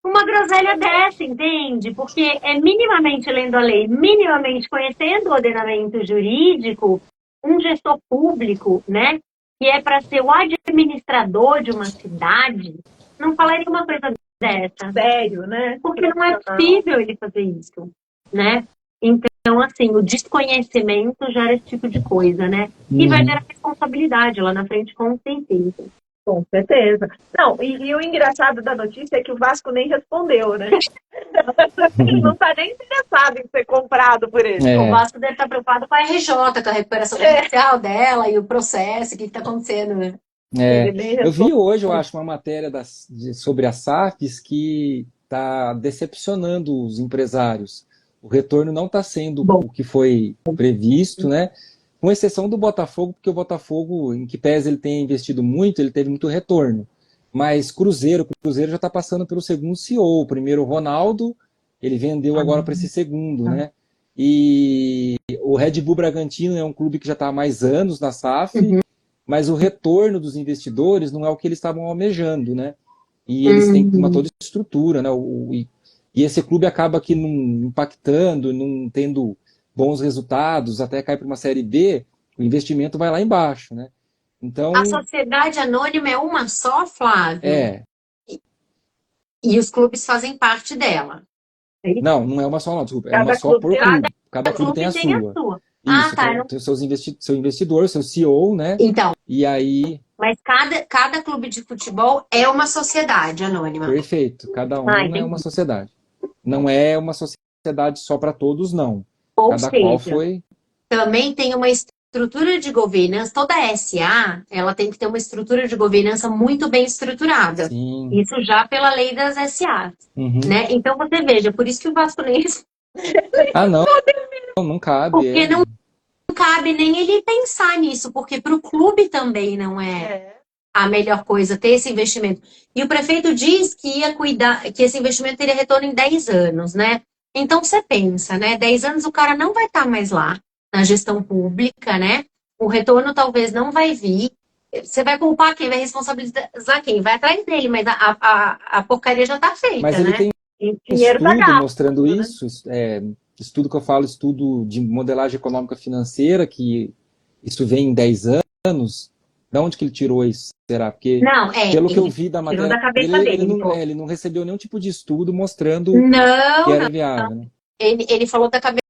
Uma groselha dessa, entende? Porque é minimamente lendo a lei, minimamente conhecendo o ordenamento jurídico, um gestor público, né, que é para ser o administrador de uma cidade, não falaria uma coisa dessa. Sério, né? Porque não é possível ele fazer isso, né? Então, assim, o desconhecimento gera esse tipo de coisa, né? E vai gerar responsabilidade lá na frente, com certeza. Com certeza. Não, e o engraçado da notícia é que o Vasco nem respondeu, né? Ele não está nem interessado em ser comprado por ele. O Vasco deve estar preocupado com a RJ, com a recuperação judicial dela e o processo, o que está acontecendo, né? Eu vi hoje, eu acho, uma matéria sobre a SAFs que está decepcionando os empresários. O retorno não está sendo o que foi previsto, né? Com exceção do Botafogo, porque o Botafogo, em que pese ele tenha investido muito, ele teve muito retorno. Mas o Cruzeiro já está passando pelo segundo CEO. O primeiro, o Ronaldo, ele vendeu agora para esse segundo, né? E o Red Bull Bragantino é um clube que já está há mais anos na SAF, mas o retorno dos investidores não é o que eles estavam almejando, né? E eles têm uma toda estrutura, né? e esse clube acaba que não impactando, não tendo bons resultados, até cai para uma Série B, o investimento vai lá embaixo, né? Então, A sociedade anônima é uma só, Flávio? E os clubes fazem parte dela. não é uma só, não, desculpa, é Cada uma só clube por tem clube. Cada clube tem a sua. Isso, tá. tem o seu investidor, seu CEO, né? Então, E aí, mas cada clube de futebol é uma sociedade anônima. perfeito, cada um é entendi. uma sociedade. Não é uma sociedade só para todos, não. Ou Cada qual seja, foi. também tem uma estrutura de governança, toda SA, ela tem que ter uma estrutura de governança muito bem estruturada. Sim. Isso já pela lei das SA, né? Então você veja, por isso que o Vasconense não cabe. porque não cabe nem ele pensar nisso, porque para o clube também não é a melhor coisa ter esse investimento. E o prefeito diz que ia cuidar, que esse investimento teria retorno em 10 anos, né? Então você pensa, né? 10 anos o cara não vai estar mais lá na gestão pública, né? O retorno talvez não vai vir. Você vai culpar quem? Vai responsabilizar quem? Vai atrás dele, mas a porcaria já está feita, Mas ele né? tem Dinheiro tá estudo gasto, mostrando né? isso, estudo que eu falo, estudo de modelagem econômica financeira, que isso vem em 10 anos. De onde que ele tirou isso? Será? Porque, Não, pelo que eu vi da matéria, da cabeça ele não recebeu nenhum tipo de estudo mostrando não, que era viável. Né? Ele falou da cabeça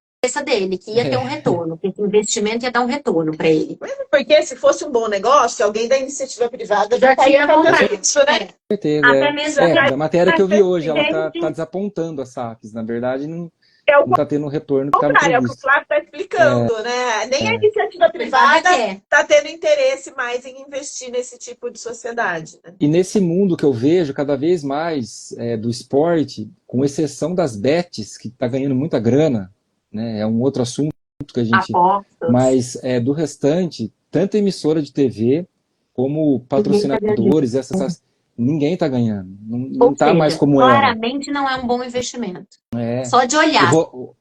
dele, que ia ter um retorno, que esse investimento ia dar um retorno para ele. Porque se fosse um bom negócio, alguém da iniciativa privada já estaria fazendo isso, né? Com certeza. Até mesmo da matéria que eu vi hoje, ela gente. tá desapontando as SAFs. Na verdade, não É o está tendo o retorno que estava contrário, é o que o previsto. Flávio está explicando, né? Nem a iniciativa privada está tendo interesse mais em investir nesse tipo de sociedade. Né? E nesse mundo que eu vejo cada vez mais do esporte, com exceção das bets, que está ganhando muita grana, né? É um outro assunto que a gente... Apostas. Mas do restante, tanto emissora de TV como patrocinadores, ninguém está ganhando. Não está mais como claramente não é um bom investimento. Só de olhar. O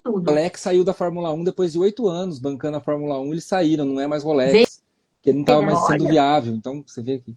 Rolex saiu da Fórmula 1 depois de 8 anos, bancando a Fórmula 1, eles saíram, não é mais Rolex, porque não estava mais sendo viável. Então, você vê aqui.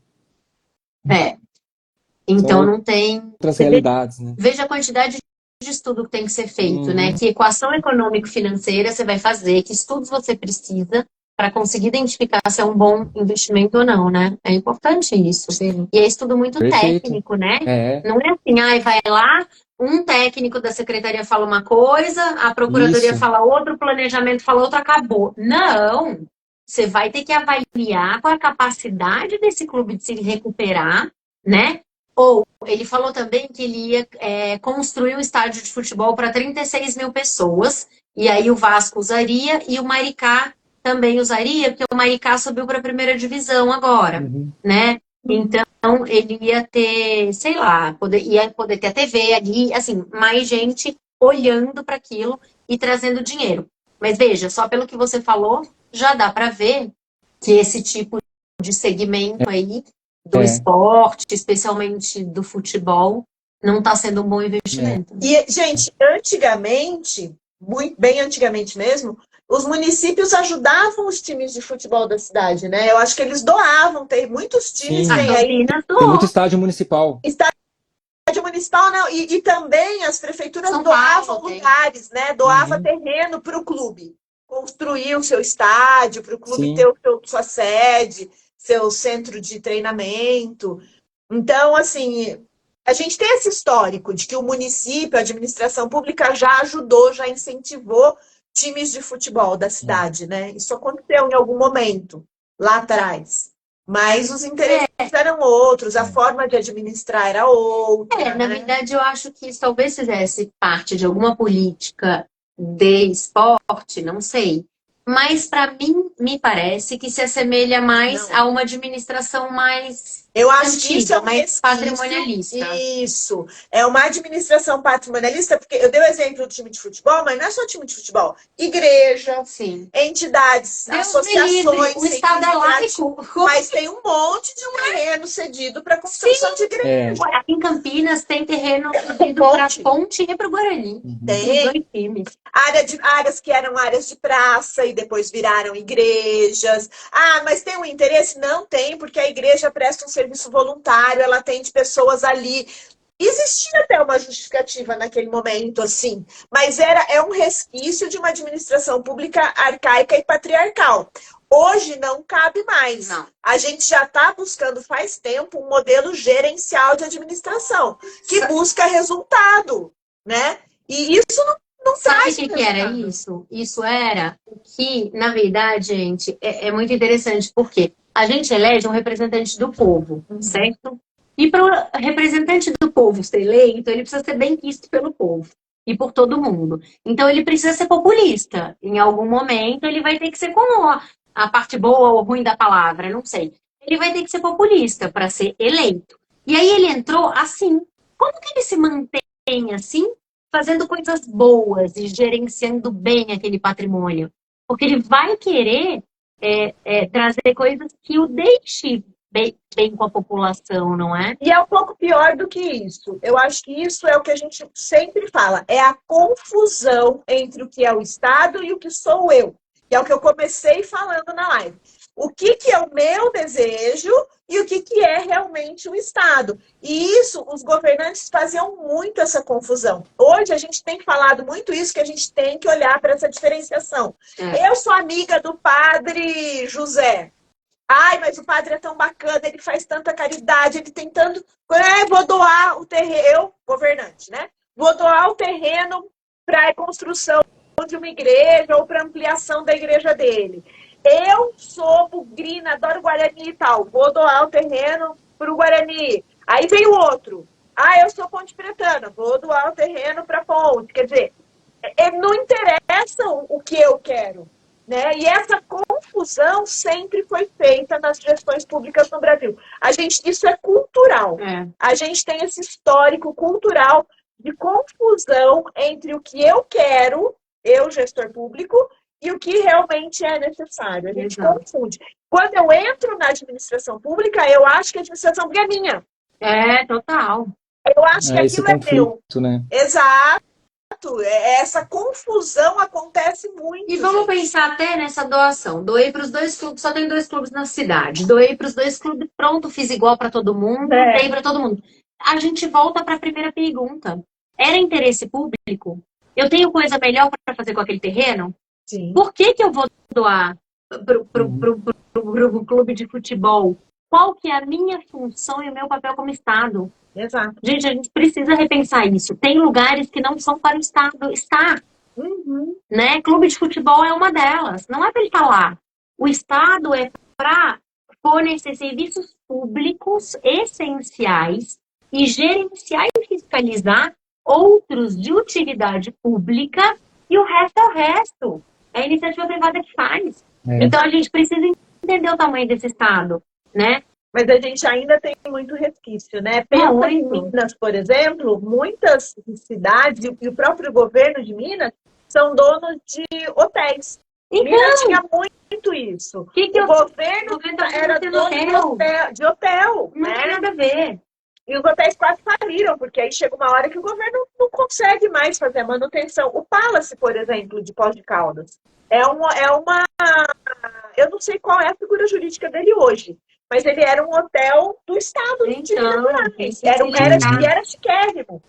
Então não tem... Outras realidades, né? Veja a quantidade de estudo que tem que ser feito, né? Que equação econômico-financeira você vai fazer, que estudos você precisa para conseguir identificar se é um bom investimento ou não, né? É importante isso. Sim. E é estudo muito técnico, né? Não é assim, vai lá, um técnico da secretaria fala uma coisa, a procuradoria fala outra, o planejamento fala outra, acabou. Não! Você vai ter que avaliar qual é a capacidade desse clube de se recuperar, né? Ou ele falou também que ele ia construir um estádio de futebol para 36 mil pessoas, e aí o Vasco usaria e o Maricá também usaria, porque o Maricá subiu para a primeira divisão agora, né? Então ele ia ter, sei lá, ia poder ter a TV ali, assim, mais gente olhando para aquilo e trazendo dinheiro. Mas veja, só pelo que você falou, já dá para ver que esse tipo de segmento aí do esporte, especialmente do futebol, não está sendo um bom investimento. E, gente, antigamente, bem antigamente mesmo, os municípios ajudavam os times de futebol da cidade, né? Eu acho que eles doavam, tem muitos times tem muito estádio municipal. Estádio municipal, não, e também as prefeituras doavam lugares, né? Doava terreno para o clube construir o seu estádio, para o clube ter sua sede, seu centro de treinamento. Então, assim, a gente tem esse histórico de que o município, a administração pública já ajudou, já incentivou times de futebol da cidade, né? Isso aconteceu em algum momento, lá atrás. Mas os interesses eram outros, a forma de administrar era outra. Na verdade, eu acho que isso talvez fizesse parte de alguma política de esporte, não sei. Mas, para mim, me parece que se assemelha mais a uma administração mais eu acho que isso é mais patrimonialista. Isso. É uma administração patrimonialista, porque eu dei o exemplo do time de futebol, mas não é só time de futebol. Igreja, entidades, associações. O Estado é laico. Mas tem um monte de terreno cedido para construção de igreja. Aqui em Campinas tem terreno cedido para a Ponte e para o Guarani. Tem. Áreas que eram áreas de praça e depois viraram igrejas. Mas tem um interesse? Não tem, porque a igreja presta um serviço voluntário, ela atende pessoas ali. Existia até uma justificativa naquele momento, assim, mas é um resquício de uma administração pública arcaica e patriarcal. Hoje não cabe mais. Não. A gente já está buscando faz tempo um modelo gerencial de administração que busca resultado, né? E isso não Sabe o traz que era resultado. isso? Isso era o que, na verdade, gente, é muito interessante, porque a gente elege um representante do povo, certo? E para o representante do povo ser eleito, ele precisa ser bem visto pelo povo e por todo mundo. Então, ele precisa ser populista. Em algum momento, ele vai ter que ser, como a parte boa ou ruim da palavra, não sei. Ele vai ter que ser populista para ser eleito. E aí ele entrou assim. Como que ele se mantém assim? Fazendo coisas boas e gerenciando bem aquele patrimônio. Porque ele vai querer trazer coisas que o deixe bem com a população, não é? E é um pouco pior do que isso. Eu acho que isso é o que a gente sempre fala. É a confusão entre o que é o Estado e o que sou eu. Que é o que eu comecei falando na live. O que é o meu desejo e o que é realmente o Estado. E isso, os governantes faziam muito essa confusão. Hoje a gente tem falado muito isso, que a gente tem que olhar para essa diferenciação. Eu sou amiga do padre José. Ai, mas o padre é tão bacana, ele faz tanta caridade, ele tem tanto... vou doar o terreno, eu, governante, né? Vou doar o terreno para a construção de uma igreja ou para ampliação da igreja dele. Eu sou bugrina, adoro Guarani e tal, vou doar o terreno para o Guarani. Aí vem o outro. Eu sou ponte pretana, vou doar o terreno para ponte. Quer dizer, não interessa o que eu quero. Né? E essa confusão sempre foi feita nas gestões públicas no Brasil. Isso é cultural. A gente tem esse histórico cultural de confusão entre o que eu quero, eu, gestor público, e o que realmente é necessário. A gente confunde. Quando eu entro na administração pública, eu acho que a administração pública é minha. Total. Eu acho que esse aquilo conflito, é meu. Né? Exato. Essa confusão acontece muito. E vamos pensar até nessa doação. Doei para os 2 clubes, só tem 2 clubes na cidade. Doei para os 2 clubes, pronto, fiz igual para todo mundo, dei para todo mundo. A gente volta para a primeira pergunta. Era interesse público? Eu tenho coisa melhor para fazer com aquele terreno? Sim. Por que eu vou doar pro clube de futebol? Qual que é a minha função e o meu papel como Estado? Exato. Gente, a gente precisa repensar isso. Tem lugares que não são para o Estado estar. Né? Clube de futebol é uma delas. Não é para ele estar lá. O Estado é para fornecer serviços públicos essenciais e gerenciar e fiscalizar outros de utilidade pública, e o resto é o resto. É a iniciativa privada que faz. Então a gente precisa entender o tamanho desse Estado, né? Mas a gente ainda tem muito resquício, né? Pensa em Minas, por exemplo, muitas cidades e o próprio governo de Minas são donos de hotéis. Então, Minas tinha muito isso. O governo era dono de hotel. Não tem nada a ver. E os hotéis quase faliram, porque aí chega uma hora que o governo não consegue mais fazer a manutenção. O Palace, por exemplo, de Poços de Caldas, é uma... Eu não sei qual é a figura jurídica dele hoje, mas ele era um hotel do Estado de Minas Gerais. Era chiquérrimo.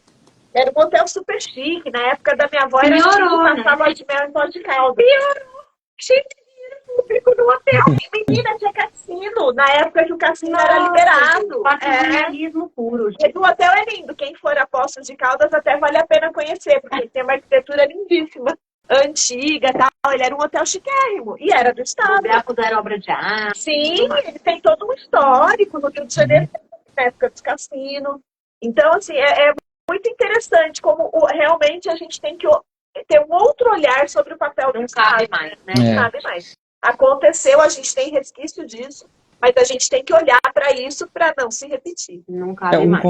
Era um hotel super chique. Na época da minha avó, era chique, passava de mel em Poços de Caldas. Piorou. Cheio de dinheiro público no hotel. Menina, tinha cassino. Na época que o cassino era liberado. Patrimonialismo puro. E o hotel é lindo. Quem for a Poços de Caldas até vale a pena conhecer, porque tem uma arquitetura lindíssima. Antiga, tal, ele era um hotel chiquérrimo e era do Estado. Era obra de arte. Sim, ele tem todo um histórico no Rio de Janeiro, na época dos cassinos. Então, assim, é muito interessante como realmente a gente tem que ter um outro olhar sobre o papel do Estado. Não cabe mais, né? Não cabe mais. Aconteceu, a gente tem resquício disso, mas a gente tem que olhar para isso para não se repetir. Não cabe mais.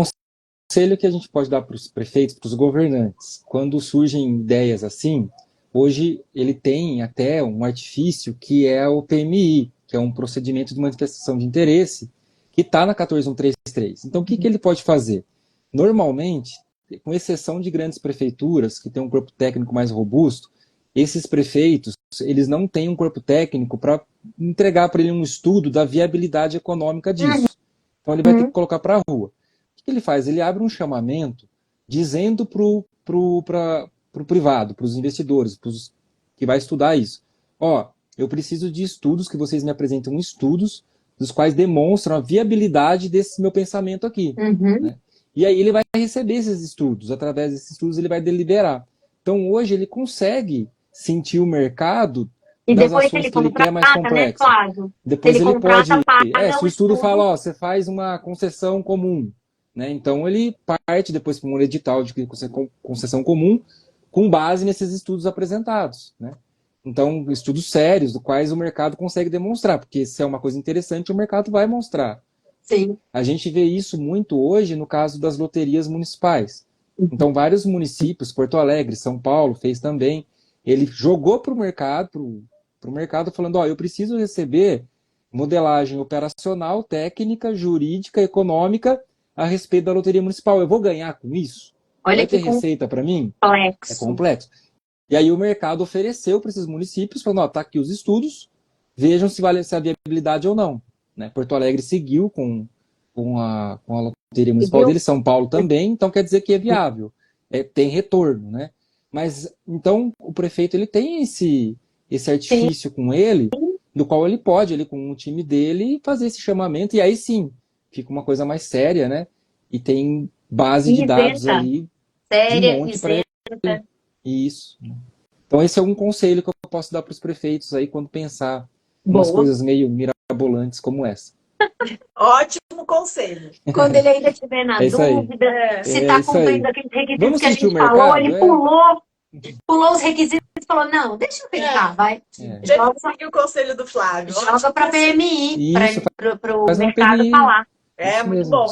Conselho que a gente pode dar para os prefeitos, para os governantes, quando surgem ideias assim. Hoje ele tem até um artifício que é o PMI, que é um procedimento de manifestação de interesse, que está na 14133. Então o que ele pode fazer? Normalmente, com exceção de grandes prefeituras, que têm um corpo técnico mais robusto, esses prefeitos eles não têm um corpo técnico para entregar para ele um estudo da viabilidade econômica disso. Então ele vai ter que colocar para a rua. O que ele faz? Ele abre um chamamento dizendo pro privado, para os investidores, pros que vai estudar isso. Ó, eu preciso de estudos, que vocês me apresentam estudos dos quais demonstram a viabilidade desse meu pensamento aqui. Né? E aí ele vai receber esses estudos, através desses estudos ele vai deliberar. Então hoje ele consegue sentir o mercado E das depois ações ele que ele quer mais contrata, né, complexas. Flávio? Depois Ele ele pode... contrata, paga se o o estudo estudo. fala, ó, você faz uma concessão comum, né? Então ele parte depois para um edital de concessão comum com base nesses estudos apresentados, né? Então, estudos sérios, dos quais o mercado consegue demonstrar, porque se é uma coisa interessante, o mercado vai mostrar. Sim. A gente vê isso muito hoje no caso das loterias municipais. Então, vários municípios, Porto Alegre, São Paulo, fez também, ele jogou para o mercado falando, ó, eu preciso receber modelagem operacional, técnica, jurídica, econômica a respeito da loteria municipal. Eu vou ganhar com isso? Olha Vai ter que receita para mim? complexo. É complexo. E aí o mercado ofereceu para esses municípios, falando, ó, tá aqui os estudos, vejam se há viabilidade ou não. Né? Porto Alegre seguiu com a loteria municipal dele, São Paulo também, então quer dizer que é viável, tem retorno, né? Mas, então, o prefeito ele tem esse artifício com ele, do qual ele pode, ele com o time dele, fazer esse chamamento, e aí sim, fica uma coisa mais séria, né? E tem base de dados aí, de monte para ele. Isso. Então esse é um conselho que eu posso dar para os prefeitos aí quando pensar umas coisas meio mirabolantes como essa. Ótimo conselho. Quando ele ainda estiver na dúvida, se está cumprindo aqueles requisitos que a gente falou, ele pulou os requisitos e falou, não, deixa eu pensar, vai. Joga o conselho do Flávio. Joga para a PMI, para o mercado PMI, falar. É, muito bom.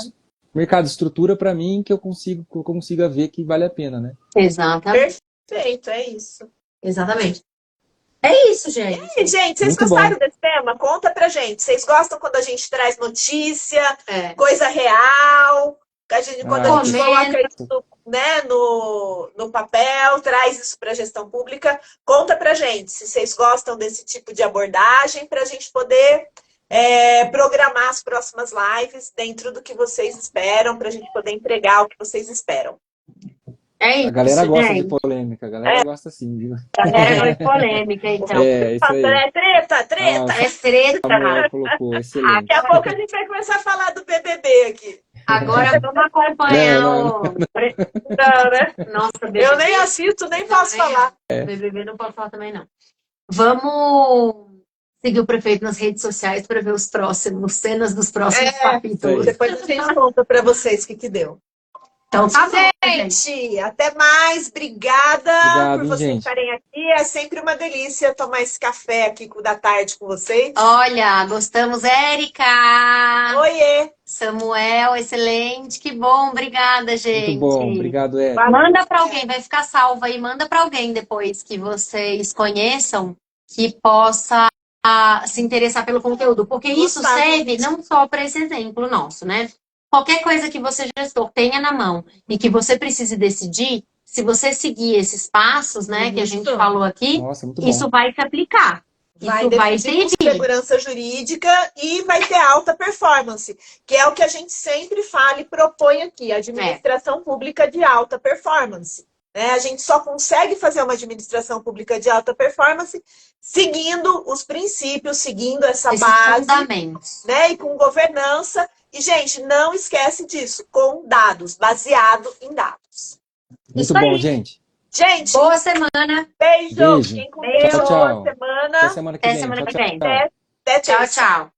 Mercado estrutura para mim que eu consiga ver que vale a pena, né? Exatamente. Perfeito, é isso. Exatamente. É isso, gente. E aí, gente, vocês gostaram desse tema? Conta pra gente. Vocês gostam quando a gente traz notícia, coisa real? Quando a gente coloca isso, né, no papel, traz isso para a gestão pública. Conta pra gente se vocês gostam desse tipo de abordagem para a gente poder programar as próximas lives dentro do que vocês esperam, para a gente poder entregar o que vocês esperam. É isso, a galera gosta gente. de polêmica, a galera gosta sim, viu? A galera gosta de polêmica, então. Isso aí. É treta. É treta. Colocou, excelente. Daqui a pouco a gente vai começar a falar do BBB aqui. Agora vamos acompanhar Não, né? Nossa, BBB. Eu nem assisto, nem posso falar. BBB não posso falar também, não. Vamos seguir o prefeito nas redes sociais para ver os próximos, cenas dos próximos capítulos. Depois a gente conta para vocês o que deu. Então tá bom, gente. Até mais. Obrigada por vocês estarem aqui. É sempre uma delícia tomar esse café aqui da tarde com vocês. Olha, gostamos, Érica. Oiê. Samuel, excelente. Que bom, obrigada, gente. Muito bom, obrigado, Érica. Manda para alguém, vai ficar salva aí. Manda para alguém depois que vocês conheçam, que possa se interessar pelo conteúdo. Porque isso serve não só para esse exemplo nosso, né? Qualquer coisa que você, gestor, tenha na mão e que você precise decidir, se você seguir esses passos, né, que a gente falou aqui, isso vai se aplicar. Isso vai servir. Segurança jurídica e vai ter alta performance, que é o que a gente sempre fala e propõe aqui, administração pública de alta performance. A gente só consegue fazer uma administração pública de alta performance seguindo os princípios, seguindo essa base, fundamentos, né, e com governança. E, gente, não esquece disso, com dados, baseado em dados. Muito bom, gente. Gente, boa semana. Beijo. Fiquem com Deus. Tchau. Boa semana. Até semana que vem. Até tchau. Tchau.